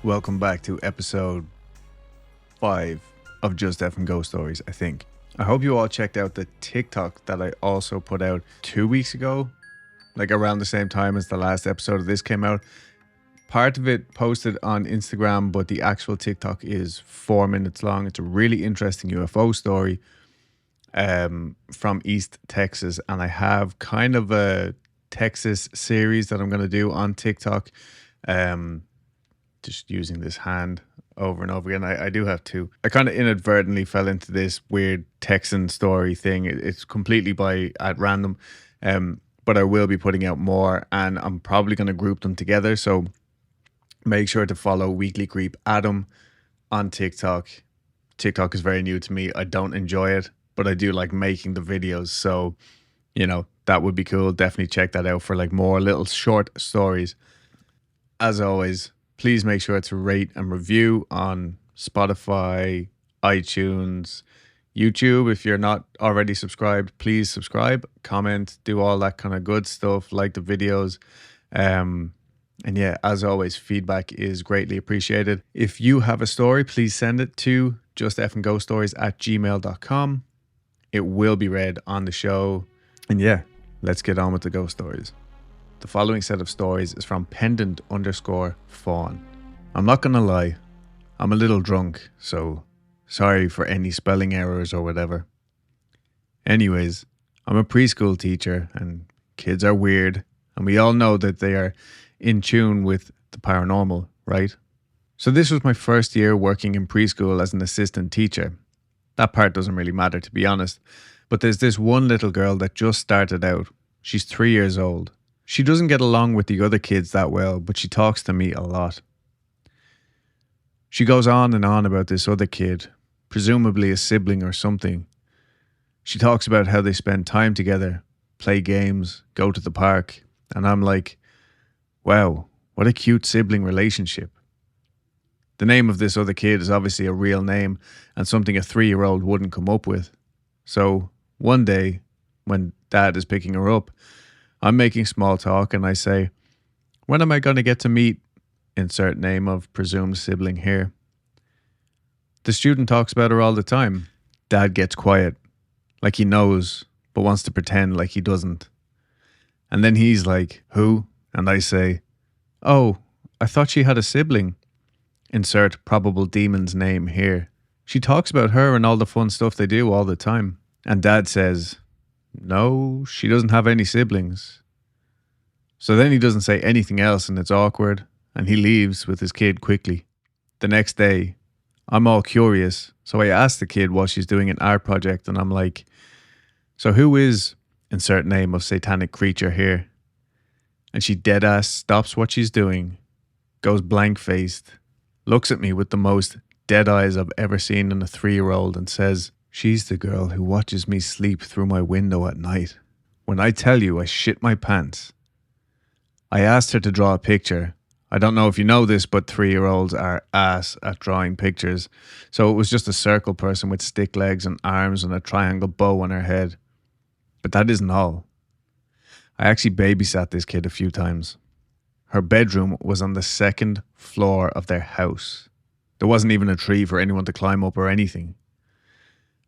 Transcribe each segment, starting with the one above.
Welcome back to episode 5 of Just F and Go Stories, I think. I hope you all checked out the TikTok that I also put out 2 weeks ago, like around the same time as the last episode of this came out. Part of it posted on Instagram, but the actual TikTok is 4 minutes long. It's a really interesting UFO story from East Texas, and I have kind of a Texas series that I'm going to do on TikTok. Just using this hand over and over again. I do have two. I kind of inadvertently fell into this weird Texan story thing. It's completely at random, but I will be putting out more, and I'm probably going to group them together. So make sure to follow Weekly Creep Adam on TikTok. TikTok is very new to me. I don't enjoy it, but I do like making the videos. So, that would be cool. Definitely check that out for like more little short stories. As always, please make sure to rate and review on Spotify, iTunes, YouTube. If you're not already subscribed, please subscribe, comment, do all that kind of good stuff, like the videos. And yeah, as always, feedback is greatly appreciated. If you have a story, please send it to justfandgostories@gmail.com. It will be read on the show. And yeah, let's get on with the ghost stories. The following set of stories is from pendant_fawn. I'm not gonna lie, I'm a little drunk, so sorry for any spelling errors or whatever. Anyways, I'm a preschool teacher and kids are weird, and we all know that they are in tune with the paranormal, right? So this was my first year working in preschool as an assistant teacher. That part doesn't really matter, to be honest, but there's this one little girl that just started out. She's 3 years old. She doesn't get along with the other kids that well, but she talks to me a lot. She goes on and on about this other kid, presumably a sibling or something. She talks about how they spend time together, play games, go to the park, and I'm like, wow, what a cute sibling relationship. The name of this other kid is obviously a real name and something a 3-year-old wouldn't come up with. So one day, when Dad is picking her up, I'm making small talk and I say, when am I going to get to meet insert name of presumed sibling here? The student talks about her all the time. Dad gets quiet, like he knows, but wants to pretend like he doesn't. And then he's like, who? And I say, oh, I thought she had a sibling. Insert probable demon's name here. She talks about her and all the fun stuff they do all the time. And Dad says, no, she doesn't have any siblings. So then he doesn't say anything else and it's awkward, and he leaves with his kid quickly. The next day, I'm all curious, so I ask the kid what she's doing an art project, and I'm like, so who is insert name of satanic creature here? And she deadass stops what she's doing, goes blank-faced, looks at me with the most dead eyes I've ever seen in a 3-year-old and says, she's the girl who watches me sleep through my window at night. When I tell you I shit my pants. I asked her to draw a picture. I don't know if you know this, but 3-year-olds are ass at drawing pictures. So it was just a circle person with stick legs and arms and a triangle bow on her head. But that isn't all. I actually babysat this kid a few times. Her bedroom was on the 2nd floor of their house. There wasn't even a tree for anyone to climb up or anything.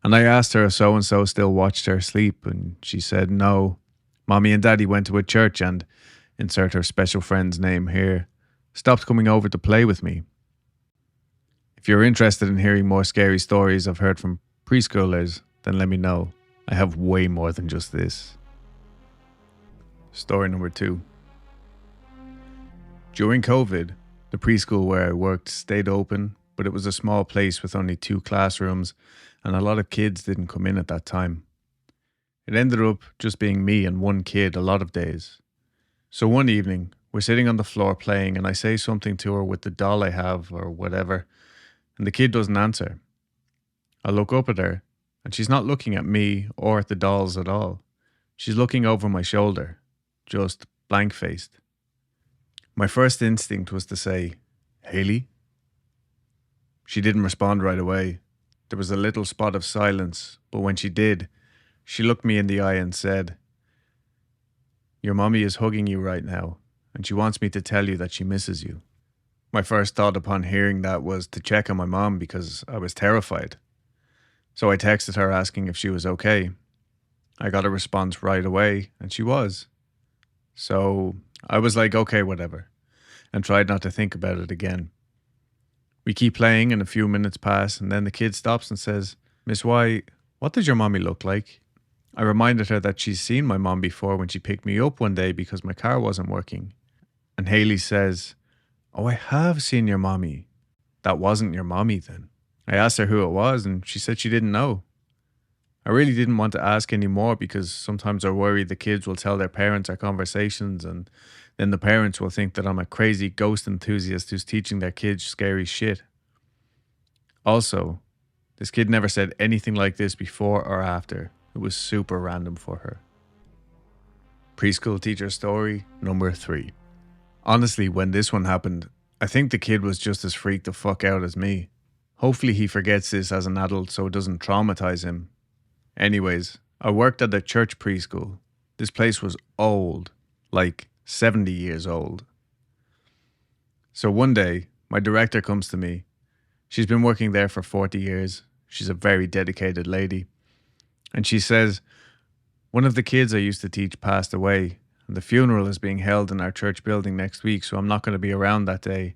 And I asked her if so-and-so still watched her sleep, and she said no. Mommy and Daddy went to a church and, insert her special friend's name here, stopped coming over to play with me. If you're interested in hearing more scary stories I've heard from preschoolers, then let me know. I have way more than just this. Story number 2. During COVID, the preschool where I worked stayed open, but it was a small place with only 2 classrooms, and a lot of kids didn't come in at that time. It ended up just being me and one kid a lot of days. So one evening, we're sitting on the floor playing and I say something to her with the doll I have or whatever, and the kid doesn't answer. I look up at her and she's not looking at me or at the dolls at all. She's looking over my shoulder, just blank-faced. My first instinct was to say, Haley? She didn't respond right away. There was a little spot of silence, but when she did, she looked me in the eye and said, your mommy is hugging you right now, and she wants me to tell you that she misses you. My first thought upon hearing that was to check on my mom because I was terrified. So I texted her asking if she was okay. I got a response right away, and she was. So I was like, okay, whatever, and tried not to think about it again. We keep playing, and a few minutes pass, and then the kid stops and says, Miss White, what does your mommy look like? I reminded her that she's seen my mom before when she picked me up one day because my car wasn't working. And Haley says, oh, I have seen your mommy. That wasn't your mommy then. I asked her who it was, and she said she didn't know. I really didn't want to ask any more because sometimes I worry the kids will tell their parents our conversations, and then the parents will think that I'm a crazy ghost enthusiast who's teaching their kids scary shit. Also, this kid never said anything like this before or after. It was super random for her. Preschool teacher story number 3. Honestly, when this one happened, I think the kid was just as freaked the fuck out as me. Hopefully he forgets this as an adult so it doesn't traumatize him. Anyways, I worked at a church preschool. This place was old, like 70 years old. So one day, my director comes to me. She's been working there for 40 years. She's a very dedicated lady. And she says, one of the kids I used to teach passed away, and the funeral is being held in our church building next week, so I'm not going to be around that day.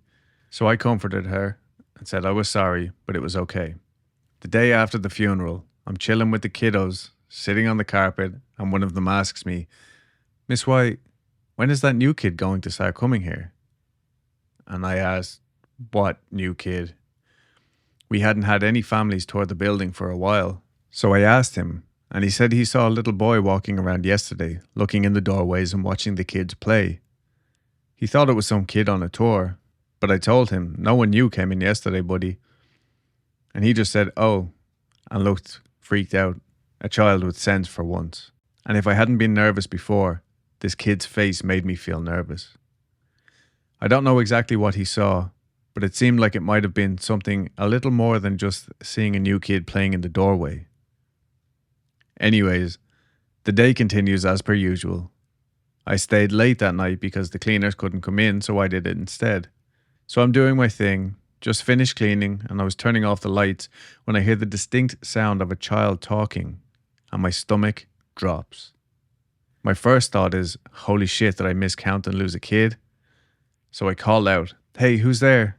So I comforted her and said I was sorry, but it was okay. The day after the funeral, I'm chilling with the kiddos, sitting on the carpet, and one of them asks me, Miss White, when is that new kid going to start coming here? And I asked, what new kid? We hadn't had any families tour the building for a while. So I asked him, and he said he saw a little boy walking around yesterday, looking in the doorways and watching the kids play. He thought it was some kid on a tour, but I told him, no one new came in yesterday, buddy. And he just said, oh, and looked freaked out, a child with sense for once. And if I hadn't been nervous before, this kid's face made me feel nervous. I don't know exactly what he saw, but it seemed like it might have been something a little more than just seeing a new kid playing in the doorway. Anyways, the day continues as per usual. I stayed late that night because the cleaners couldn't come in, so I did it instead. So I'm doing my thing, just finished cleaning, and I was turning off the lights when I hear the distinct sound of a child talking, and my stomach drops. My first thought is, holy shit, did I miscount and lose a kid? So I call out, hey, who's there?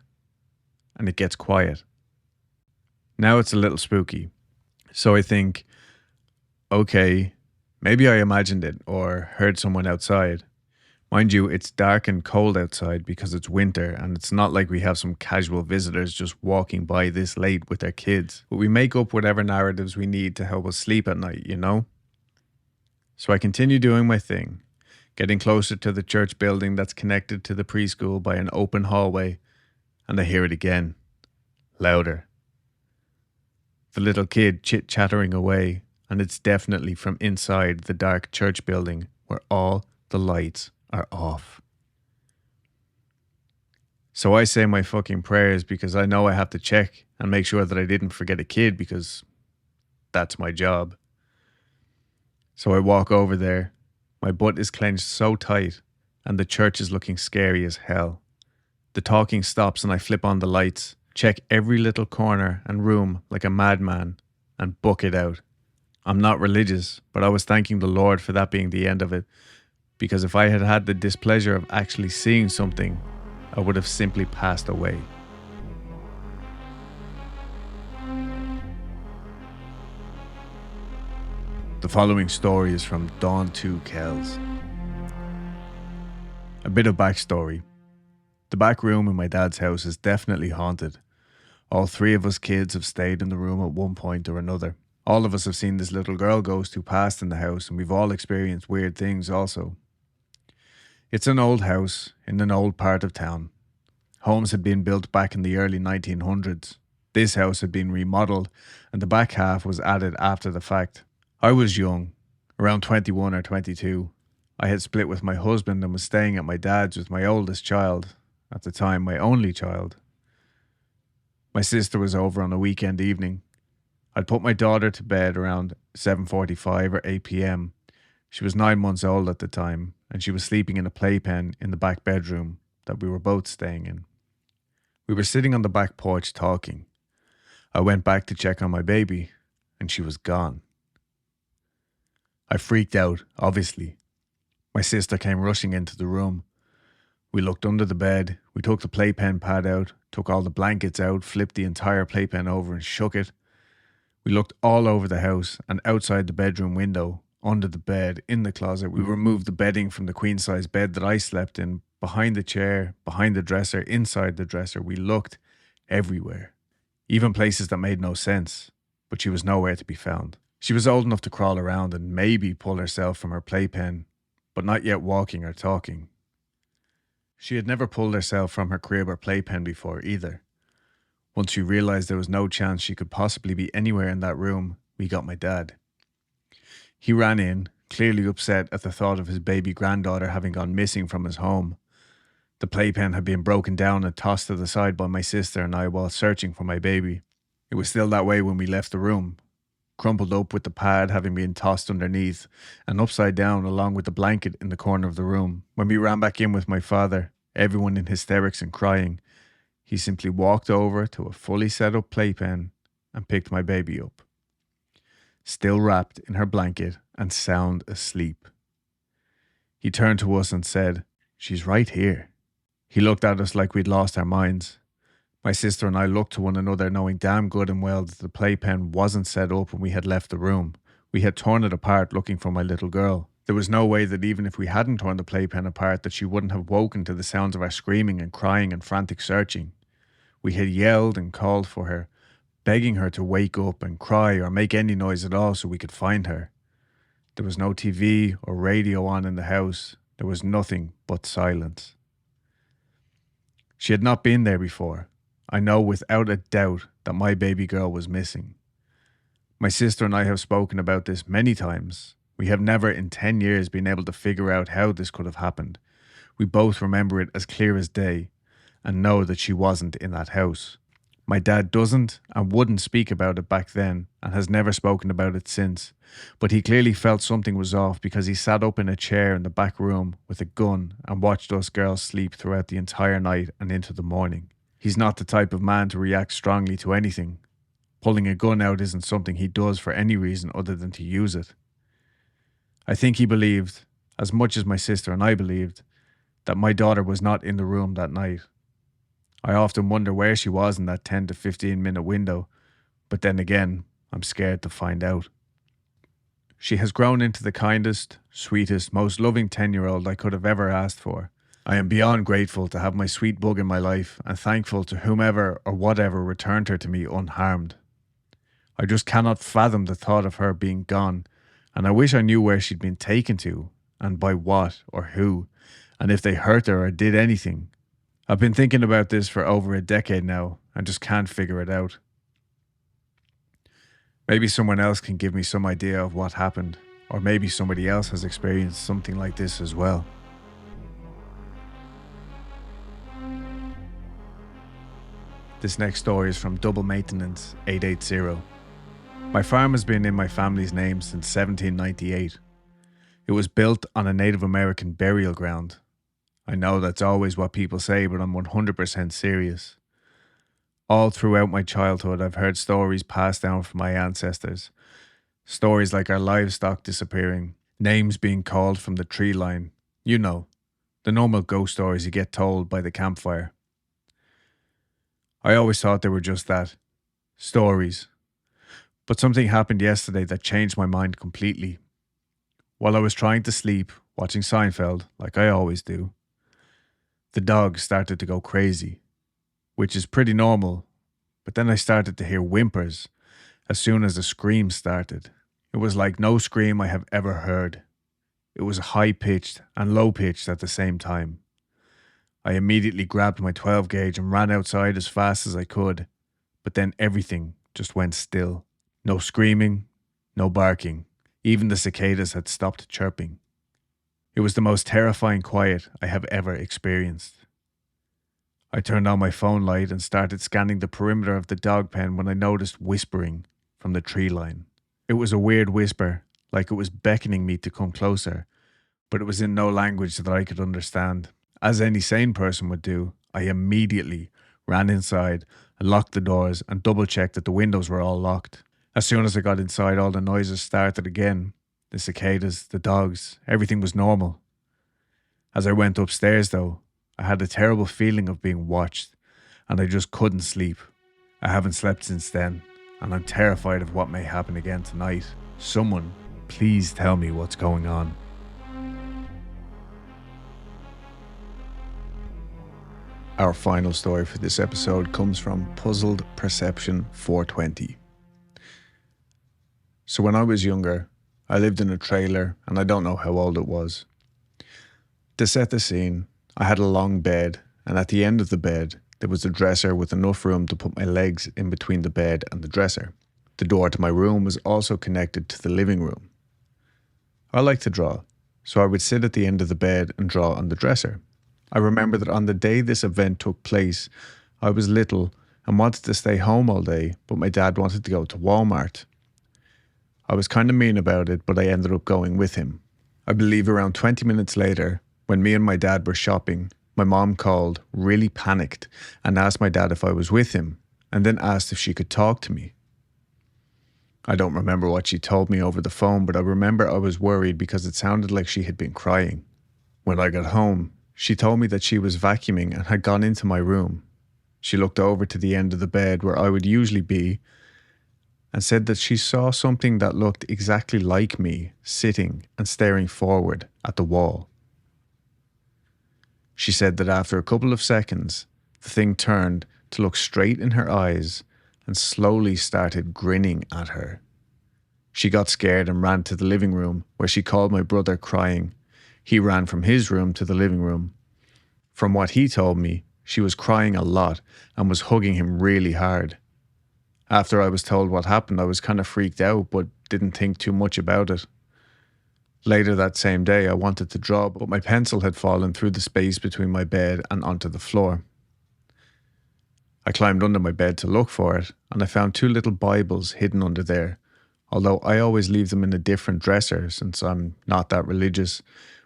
And it gets quiet. Now it's a little spooky. So I think, okay, maybe I imagined it or heard someone outside. Mind you, it's dark and cold outside because it's winter, and it's not like we have some casual visitors just walking by this late with their kids. But we make up whatever narratives we need to help us sleep at night, you know? So I continue doing my thing, getting closer to the church building that's connected to the preschool by an open hallway, and I hear it again, louder. The little kid chit-chattering away, and it's definitely from inside the dark church building where all the lights are off. So I say my fucking prayers because I know I have to check and make sure that I didn't forget a kid because that's my job. So I walk over there. My butt is clenched so tight and the church is looking scary as hell. The talking stops and I flip on the lights, check every little corner and room like a madman and book it out. I'm not religious, but I was thanking the Lord for that being the end of it, because if I had had the displeasure of actually seeing something, I would have simply passed away. The following story is from Dawn 2 Kells. A bit of backstory. The back room in my dad's house is definitely haunted. All 3 of us kids have stayed in the room at one point or another. All of us have seen this little girl ghost who passed in the house, and we've all experienced weird things also. It's an old house in an old part of town. Homes had been built back in the early 1900s. This house had been remodeled, and the back half was added after the fact. I was young, around 21 or 22. I had split with my husband and was staying at my dad's with my oldest child, at the time my only child. My sister was over on a weekend evening. I'd put my daughter to bed around 7:45 or 8 p.m. She was 9 months old at the time, and she was sleeping in a playpen in the back bedroom that we were both staying in. We were sitting on the back porch talking. I went back to check on my baby, and she was gone. I freaked out, obviously. My sister came rushing into the room. We looked under the bed, we took the playpen pad out, took all the blankets out, flipped the entire playpen over and shook it. We looked all over the house and outside the bedroom window, under the bed, in the closet. We removed the bedding from the queen-size bed that I slept in, behind the chair, behind the dresser, inside the dresser. We looked everywhere, even places that made no sense, but she was nowhere to be found. She was old enough to crawl around and maybe pull herself from her playpen, but not yet walking or talking. She had never pulled herself from her crib or playpen before either. Once she realized there was no chance she could possibly be anywhere in that room, we got my dad. He ran in, clearly upset at the thought of his baby granddaughter having gone missing from his home. The playpen had been broken down and tossed to the side by my sister and I while searching for my baby. It was still that way when we left the room, crumpled up with the pad having been tossed underneath and upside down along with the blanket in the corner of the room. When we ran back in with my father, everyone in hysterics and crying, he simply walked over to a fully set up playpen and picked my baby up, still wrapped in her blanket and sound asleep. He turned to us and said, "She's right here." He looked at us like we'd lost our minds. My sister and I looked to one another knowing damn good and well that the playpen wasn't set up when we had left the room. We had torn it apart looking for my little girl. There was no way that even if we hadn't torn the playpen apart that she wouldn't have woken to the sounds of our screaming and crying and frantic searching. We had yelled and called for her, begging her to wake up and cry or make any noise at all so we could find her. There was no TV or radio on in the house. There was nothing but silence. She had not been there before. I know without a doubt that my baby girl was missing. My sister and I have spoken about this many times. We have never in 10 years been able to figure out how this could have happened. We both remember it as clear as day and know that she wasn't in that house. My dad doesn't and wouldn't speak about it back then and has never spoken about it since, but he clearly felt something was off because he sat up in a chair in the back room with a gun and watched us girls sleep throughout the entire night and into the morning. He's not the type of man to react strongly to anything. Pulling a gun out isn't something he does for any reason other than to use it. I think he believed, as much as my sister and I believed, that my daughter was not in the room that night. I often wonder where she was in that 10 to 15 minute window, but then again, I'm scared to find out. She has grown into the kindest, sweetest, most loving 10-year-old I could have ever asked for. I am beyond grateful to have my sweet bug in my life and thankful to whomever or whatever returned her to me unharmed. I just cannot fathom the thought of her being gone, and I wish I knew where she'd been taken to, and by what or who, and if they hurt her or did anything. I've been thinking about this for over a decade now, and just can't figure it out. Maybe someone else can give me some idea of what happened, or maybe somebody else has experienced something like this as well. This next story is from Double Maintenance 880. My farm has been in my family's name since 1798. It was built on a Native American burial ground. I know that's always what people say, but I'm 100% serious. All throughout my childhood, I've heard stories passed down from my ancestors. Stories like our livestock disappearing, names being called from the tree line. You know, the normal ghost stories you get told by the campfire. I always thought they were just that, stories. But something happened yesterday that changed my mind completely. While I was trying to sleep, watching Seinfeld, like I always do, the dog started to go crazy, which is pretty normal, but then I started to hear whimpers as soon as the scream started. It was like no scream I have ever heard. It was high-pitched and low-pitched at the same time. I immediately grabbed my 12 gauge and ran outside as fast as I could, but then everything just went still. No screaming, no barking. Even the cicadas had stopped chirping. It was the most terrifying quiet I have ever experienced. I turned on my phone light and started scanning the perimeter of the dog pen when I noticed whispering from the tree line. It was a weird whisper, like it was beckoning me to come closer, but it was in no language that I could understand. As any sane person would do, I immediately ran inside, and locked the doors and double checked that the windows were all locked. As soon as I got inside, all the noises started again. The cicadas, the dogs, everything was normal. As I went upstairs though, I had a terrible feeling of being watched, and I just couldn't sleep. I haven't slept since then, and I'm terrified of what may happen again tonight. Someone, please tell me what's going on. Our final story for this episode comes from Puzzled Perception 420. So when I was younger, I lived in a trailer and I don't know how old it was. To set the scene, I had a long bed, and at the end of the bed, there was a dresser with enough room to put my legs in between the bed and the dresser. The door to my room was also connected to the living room. I like to draw, so I would sit at the end of the bed and draw on the dresser. I remember that on the day this event took place, I was little and wanted to stay home all day, but my dad wanted to go to Walmart. I was kind of mean about it, but I ended up going with him. I believe around 20 minutes later, when me and my dad were shopping, my mom called, really panicked, and asked my dad if I was with him, and then asked if she could talk to me. I don't remember what she told me over the phone, but I remember I was worried because it sounded like she had been crying. When I got home, she told me that she was vacuuming and had gone into my room. She looked over to the end of the bed where I would usually be and said that she saw something that looked exactly like me sitting and staring forward at the wall. She said that after a couple of seconds, the thing turned to look straight in her eyes and slowly started grinning at her. She got scared and ran to the living room, where she called my brother crying. He ran from his room to the living room. From what he told me, she was crying a lot and was hugging him really hard. After I was told what happened, I was kind of freaked out, but didn't think too much about it. Later that same day, I wanted to draw, but my pencil had fallen through the space between my bed and onto the floor. I climbed under my bed to look for it, and I found 2 little Bibles hidden under there, although I always leave them in a different dresser since I'm not that religious,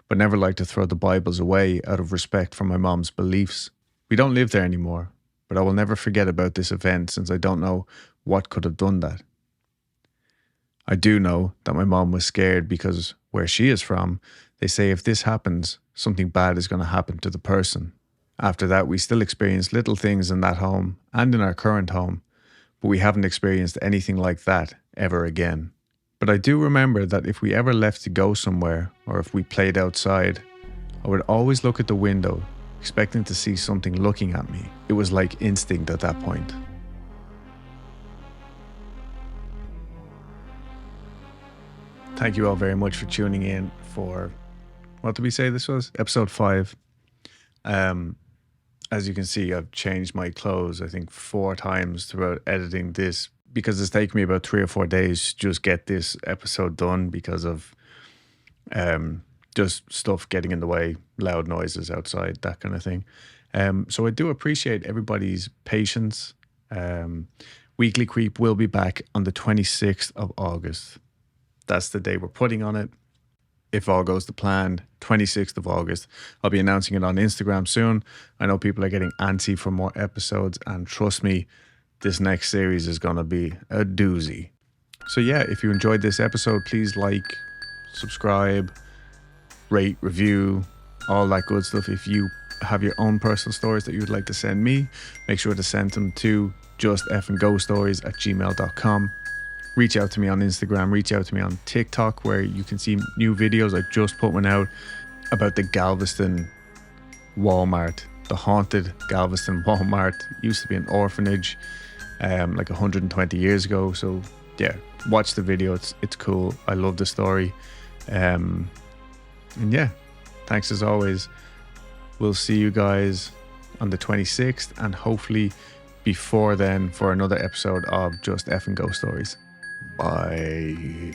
but never like to throw the Bibles away out of respect for my mom's beliefs. We don't live there anymore, but I will never forget about this event since I don't know what could have done that. I do know that my mom was scared because where she is from, they say if this happens, something bad is going to happen to the person. After that, we still experience little things in that home and in our current home, but we haven't experienced anything like that ever again. But I do remember that if we ever left to go somewhere, or if we played outside, I would always look at the window, expecting to see something looking at me. It was like instinct at that point. Thank you all very much for tuning in for, what did we say this was? Episode 5. As you can see, I've changed my clothes, I think 4 times throughout editing this, because it's taken me about 3 or 4 days to just get this episode done because of just stuff getting in the way, loud noises outside, that kind of thing. So I do appreciate everybody's patience. Weekly Creep will be back on the 26th of August. That's the day we're putting on it. If all goes to plan, 26th of August. I'll be announcing it on Instagram soon. I know people are getting antsy for more episodes, and trust me, this next series is going to be a doozy. So yeah, if you enjoyed this episode, please like, subscribe, rate, review, all that good stuff. If you have your own personal stories that you would like to send me, make sure to send them to justfandgostories@gmail.com. Reach out to me on Instagram, reach out to me on TikTok, where you can see new videos. I just put one out about the Galveston Walmart, the haunted Galveston Walmart. It used to be an orphanage like 120 years ago. So yeah, watch the video. It's cool. I love the story. And yeah, thanks as always. We'll see you guys on the 26th, and hopefully before then for another episode of Just Effing Ghost Stories. Bye.